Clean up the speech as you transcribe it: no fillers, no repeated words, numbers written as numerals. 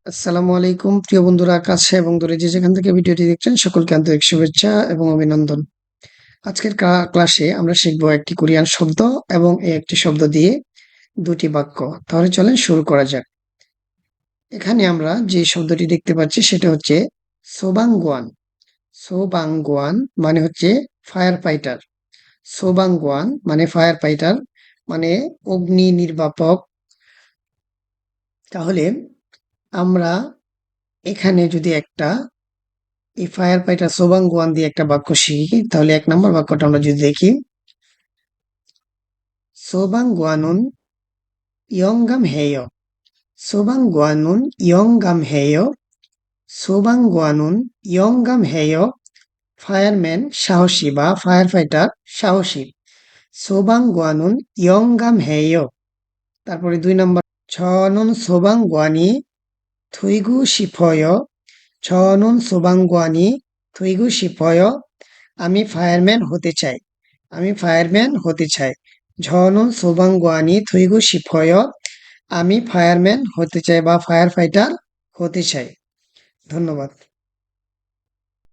আসসালামু আলাইকুম প্রিয় বন্ধুরা, কাছে এবং দূরে যে যেখান থেকে ভিডিওটি দেখছেন সকলকে আন্তরিক শুভেচ্ছা এবং অভিনন্দন। আজকের ক্লাসে আমরা শিখব একটি কোরিয়ান শব্দ এবং এই একটি শব্দ দিয়ে দুটি বাক্য। তাহলে চলেন শুরু করা যাক। এখানে আমরা যে শব্দটি দেখতে পাচ্ছি সেটা হচ্ছে সোবাংগুয়ান। সোবাংগুয়ান মানে হচ্ছে ফায়ার ফাইটার। সোবাংগুয়ান মানে ফায়ার ফাইটার, মানে অগ্নি নির্বাপক। তাহলে আমরা এখানে যদি এই ফায়ার ফাইটার সোবাংগুয়ান দিয়ে একটা বাক্য শিখি, তাহলে 1 নম্বর বাক্যটা আমরা যদি দেখি, সোবাংগুয়ানুন ইয়ংগাম হেয়। সোবাংগুয়ানুন ইয়ংগাম হেয়। সোবাংগুয়ানুন ইয়ংগাম হেয়। ফায়ারম্যান সাহসী বা ফায়ার ফাইটার সাহসী। সোবাংগুয়ানুন ইয়ংগাম হেয়। তারপরে 2 নম্বর, ছনুন সোবাংগুয়ানি থুইগু শিফয়। ছনুন সোবাংগুয়ানি থুইগু শিফয়। আমি ফায়ারম্যান হতে চাই। আমি ফায়ারম্যান হতে চাই। ঝনুন সোবাংগুয়ানি থুইগু শিফয়। আমি ফায়ারম্যান হতে চাই বা ফায়ার ফাইটার হতে চাই। ধন্যবাদ।